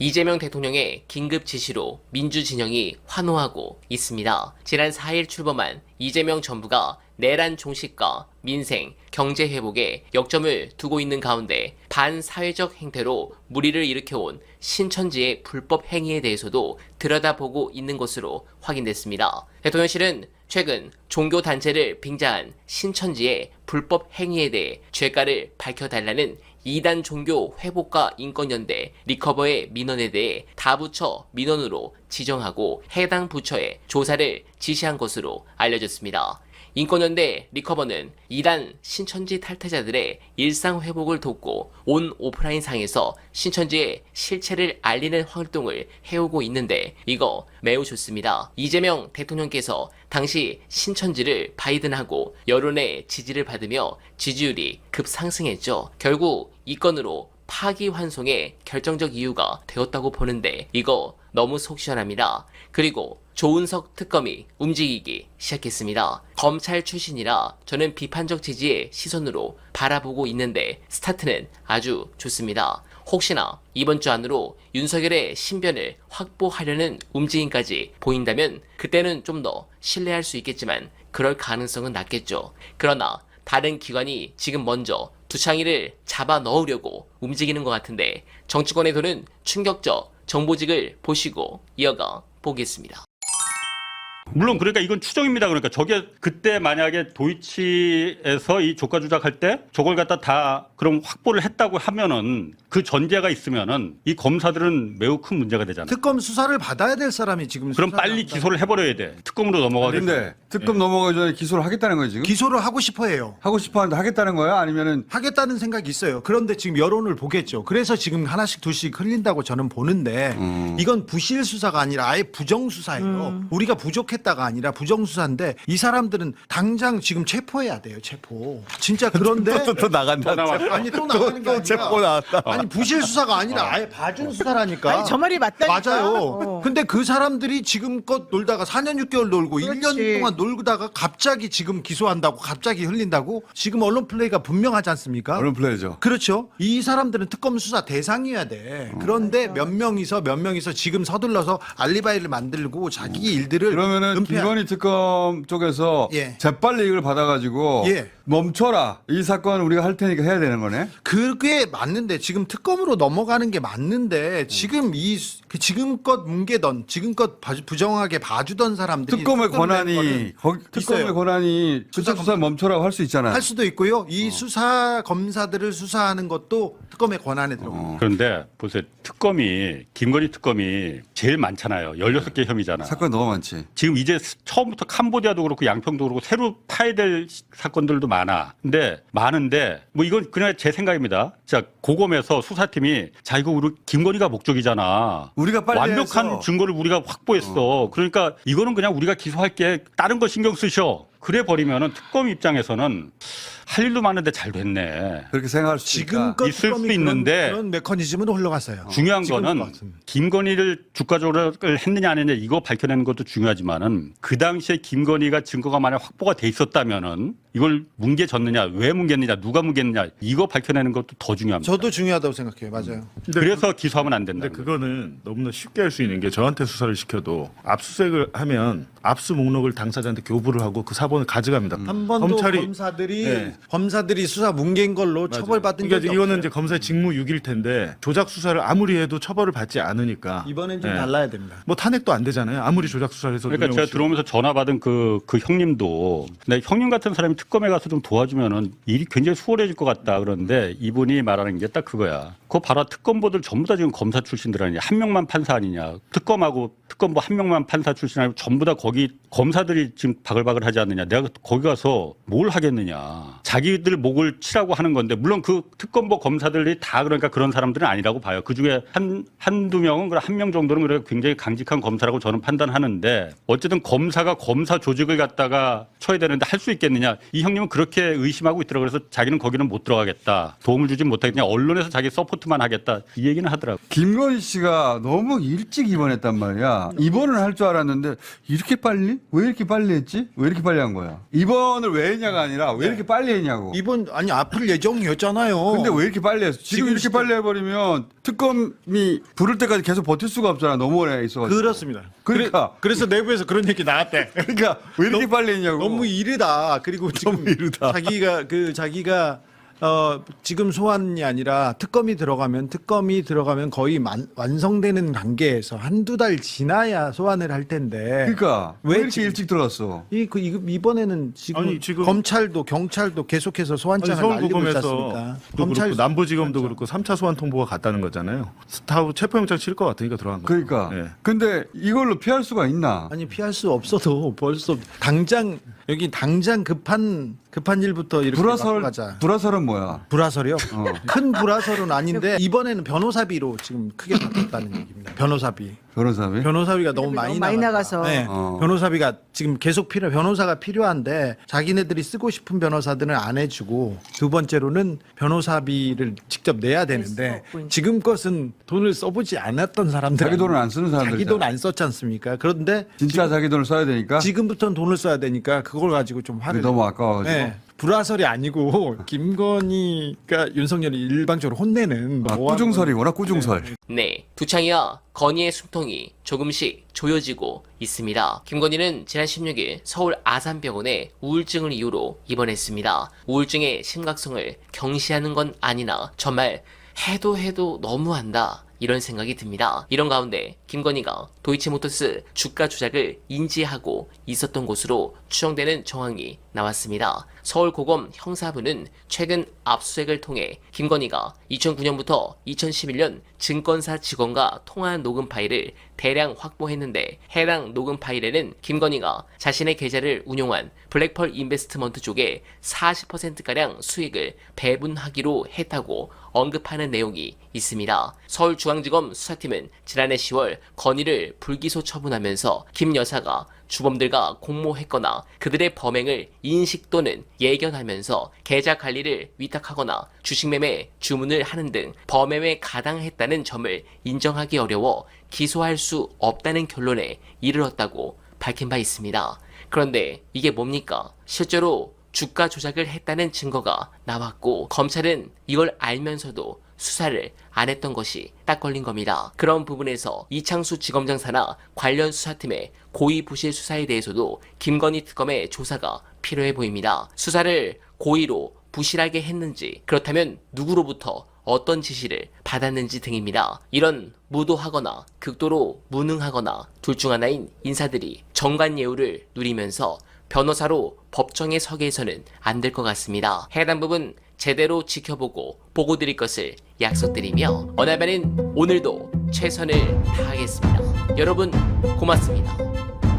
이재명 대통령의 긴급 지시로 민주진영이 환호하고 있습니다. 지난 4일 출범한 이재명 정부가 내란 종식과 민생, 경제 회복에 역점을 두고 있는 가운데 반사회적 행태로 물의를 일으켜온 신천지의 불법 행위에 대해서도 들여다보고 있는 것으로 확인됐습니다. 대통령실은 최근 종교단체를 빙자한 신천지의 불법 행위에 대해 죄가를 밝혀달라는 2단 종교 회복과 인권연대 리커버의 민원에 대해 다부처 민원으로 지정하고 해당 부처에 조사를 지시한 것으로 알려졌습니다. 인권연대 리커버는 2단 신천지 탈퇴자들의 일상 회복을 돕고 온 오프라인 상에서 신천지의 실체를 알리는 활동을 해오고 있는데 이거 매우 좋습니다. 이재명 대통령께서 당시 신천지를 바이든하고 여론의 지지를 받으며 지지율이 급상승했죠. 결국 이 건으로 파기환송의 결정적 이유가 되었다고 보는데 이거 너무 속 시원합니다. 그리고 조은석 특검이 움직이기 시작했습니다. 검찰 출신이라 저는 비판적 지지의 시선으로 바라보고 있는데 스타트는 아주 좋습니다. 혹시나 이번 주 안으로 윤석열의 신변을 확보하려는 움직임까지 보인다면 그때는 좀 더 신뢰할 수 있겠지만 그럴 가능성은 낮겠죠. 그러나 다른 기관이 지금 먼저 두창이를 잡아 넣으려고 움직이는 것 같은데 정치권에 도는 충격적 정보직을 보시고 이어가 보겠습니다. 물론 그러니까 이건 추정입니다. 그러니까 저게 그때 만약에 도이치에서 이 조가 조작할 때 저걸 갖다 다 그럼 확보를 했다고 하면은 그 전제가 있으면은 이 검사들은 매우 큰 문제가 되잖아요. 특검 수사를 받아야 될 사람이 지금 그럼 수사를 빨리 한다. 기소를 해버려야 돼. 특검으로 넘어가게. 근데 특검 넘어가기 전에 기소를 하겠다는 거예요 지금? 기소를 하고 싶어해요. 하고 싶어하는데 하겠다는 거야? 아니면은 하겠다는 생각이 있어요. 그런데 지금 여론을 보겠죠. 그래서 지금 하나씩 둘씩 흘린다고 저는 보는데 이건 부실 수사가 아니라 아예 부정 수사예요. 우리가 부족했다가 아니라 부정 수사인데 이 사람들은 당장 지금 체포해야 돼요. 체포. 진짜 그런데 또 나간다. 아니 또 나가는 게 또 아니라 체포 나왔다. 아니 부실 수사가 아니라 아예 봐준 수사라니까. 아니 저 말이 맞다니까. 맞아요. 근데 그 사람들이 지금껏 놀다가 4년 6개월 놀고 그렇지. 1년 동안 놀다가 갑자기 지금 기소한다고 갑자기 흘린다고 지금 언론 플레이가 분명하지 않습니까? 언론 플레이죠. 그렇죠. 이 사람들은 특검 수사 대상이어야 돼. 그런데 몇 명이서 지금 서둘러서 알리바이를 만들고 자기 일들을 그러면은 은폐한- 김건희 특검 쪽에서 예. 재빨리 이걸 받아가지고 예. 멈춰라. 이 사건 우리가 할 테니까 해야 되는 거네. 그게 맞는데 지금 특검으로 넘어가는 게 맞는데 지금 그 지금껏 뭉개던 지금껏 부정하게 봐주던 사람들이 특검의 특검 낸 권한이 거는 특검의 있어요. 권한이 수사 수사 멈춰라고 할 수 있잖아요. 할 수도 있고요. 이 수사 검사들을 수사하는 것도 특검의 권한에 들어갑니다. 그런데 보세요. 특검이 김건희 특검이 제일 많잖아요. 16개 혐의잖아. 사건 너무 많지. 지금 이제 처음부터 캄보디아도 그렇고 양평도 그렇고 새로 파야 될 사건들도 많아. 근데 많은데 뭐 이건 그냥 제 생각입니다. 자, 고검에서 수사팀이 자 이거 우리 김건희가 목적이잖아. 우리가 빨리 완벽한 해서. 증거를 우리가 확보했어. 그러니까 이거는 그냥 우리가 기소할게. 다른 거 신경 쓰셔. 그래 버리면은 특검 입장에서는 할 일도 많은데 잘 됐네. 그렇게 생각할 수 있으니까. 지금껏 있을 특검이 수도 있는데 그런 메커니즘으로 흘러갔어요. 중요한 지금 거는 것 같습니다. 김건희를 주가 조작을 했느냐 안 했느냐 이거 밝혀내는 것도 중요하지만은 그 당시에 김건희가 증거가 만약 확보가 돼 있었다면은 이걸 뭉개졌느냐 왜 뭉개느냐 누가 뭉개느냐 이거 밝혀내는 것도 더 중요합니다. 저도 중요하다고 생각해요. 맞아요. 그래서 기소하면 안 된다. 근데 그거는 너무나 쉽게 할 수 있는 게 저한테 수사를 시켜도 압수수색을 하면 압수 목록을 당사자한테 교부를 하고 그 사본을 가져갑니다. 한 번도 검사들이 수사 뭉갠 걸로 처벌받은 그러니까 적이 이거는 없어요. 이제 검사의 직무유기일 텐데 조작 수사를 아무리 해도 처벌을 받지 않으니까 이번엔 좀 예. 달라야 됩니다. 뭐 탄핵도 안 되잖아요. 아무리 조작 수사를 해서 그러니까 제가 누명을 들어오면서 전화 받은 그 형님도 근데 형님 같은 사람이 특검에 가서 좀 도와주면은 일이 굉장히 수월해질 것 같다 그러는데 이분이 말하는 게 딱 그거야. 그거 봐라 특검보들 전부 다 지금 검사 출신들 아니냐 한 명만 판사 아니냐 특검하고 특검부 한 명만 판사 출신 아니고 전부 다 거기 검사들이 지금 바글바글 하지 않느냐 내가 거기 가서 뭘 하겠느냐 자기들 목을 치라고 하는 건데 물론 그 특검부 검사들이 다 그러니까 그런 사람들은 아니라고 봐요. 그중에 한두 명은 한 명 정도는 그래 굉장히 강직한 검사라고 저는 판단하는데 어쨌든 검사가 검사 조직을 갖다가 쳐야 되는데 할 수 있겠느냐 이 형님은 그렇게 의심하고 있더라고요. 그래서 자기는 거기는 못 들어가겠다. 도움을 주진 못하겠냐. 언론에서 자기 서포트만 하겠다. 이 얘기는 하더라고요. 김건희 씨가 너무 일찍 입원했단 말이야. 입원을 할 줄 알았는데 이렇게 빨리? 왜 이렇게 빨리 했지? 왜 이렇게 빨리 한 거야? 입원을 왜 했냐가 아니라 왜 이렇게 빨리 했냐고. 이번 아니 아플 예정이었잖아요. 근데 왜 이렇게 빨리 했어? 지금 이렇게 빨리 해버리면 특검이 부를 때까지 계속 버틸 수가 없잖아. 너무 오래 있어가지고. 그렇습니다. 그러니까. 그래서 내부에서 그런 얘기 나왔대. 그러니까 왜 이렇게 빨리 했냐고. 너무 이르다. 그리고 지금 자기가 지금 소환이 아니라 특검이 들어가면 거의 완성되는 단계에서 한두 달 지나야 소환을 할 텐데. 그러니까 왜 이렇게 지금 일찍 들어갔어? 이번에는 지금, 아니, 지금 검찰도 경찰도 계속해서 소환장을 날리고 있지 서울고검에서 않습니까? 그렇고 남부지검도 그렇고 3차 소환 통보가 갔다는 거잖아요. 다 체포영장 칠 것 같으니까 들어간 거예요. 그러니까. 예. 근데 이걸로 피할 수가 있나? 아니 피할 수 없어도 벌써 당장 급한 일부터 이렇게 가자. 불화설은 뭐야? 불화설이요? 큰 불화설은 아닌데 이번에는 변호사비로 지금 크게 바뀌었다는 얘기입니다. 변호사비. 변호사비가 너무 많이 나가서. 네. 변호사비가 지금 계속 변호사가 필요한데 자기네들이 쓰고 싶은 변호사들은 안 해주고 두 번째로는 변호사비를 직접 내야 되는데 지금 것은 돈을 써보지 않았던 사람들 자기 돈을 안 쓰는 사람들 자기 돈 안 썼지 않습니까? 그런데 진짜 자기 돈을 써야 되니까 지금부터는 돈을 써야 되니까 그걸 가지고 좀 화를 너무 아까워가지고. 네. 불화설이 아니고 김건희가 윤석열이 일방적으로 혼내는 꾸중설이구나 꾸중설. 네, 두창이와 건희의 숨통이 조금씩 조여지고 있습니다. 김건희는 지난 16일 서울 아산병원에 우울증을 이유로 입원했습니다. 우울증의 심각성을 경시하는 건 아니나 정말 해도 너무한다. 이런 생각이 듭니다. 이런 가운데 김건희가 도이치모터스 주가 조작을 인지하고 있었던 것으로 추정되는 정황이 나왔습니다. 서울고검 형사부는 최근 압수수색을 통해 김건희가 2009년부터 2011년 증권사 직원과 통화한 녹음 파일을 대량 확보했는데 해당 녹음 파일에는 김건희가 자신의 계좌를 운용한 블랙펄 인베스트먼트 쪽에 40%가량 수익을 배분하기로 했다고 언급하는 내용이 있습니다. 서울중앙지검 수사팀은 지난해 10월 건희를 불기소 처분하면서 김 여사가 주범들과 공모했거나 그들의 범행을 인식 또는 예견하면서 계좌 관리를 위탁하거나 주식매매 주문을 하는 등 범행에 가담했다는 점을 인정하기 어려워 기소할 수 없다는 결론에 이르렀다고 밝힌 바 있습니다. 그런데 이게 뭡니까? 실제로 주가 조작을 했다는 증거가 나왔고 검찰은 이걸 알면서도 수사를 안 했던 것이 딱 걸린 겁니다. 그런 부분에서 이창수 지검장 산하 관련 수사팀의 고의부실 수사에 대해서도 김건희 특검의 조사가 필요해 보입니다. 수사를 고의로 부실하게 했는지, 그렇다면 누구로부터 어떤 지시를 받았는지 등입니다. 이런 무도하거나 극도로 무능하거나 둘 중 하나인 인사들이 정관예우를 누리면서 변호사로 법정에 서게 해서는 안 될 것 같습니다. 해당 부분 제대로 지켜보고 보고 드릴 것을 약속드리며 어날바는 오늘도 최선을 다하겠습니다. 여러분 고맙습니다.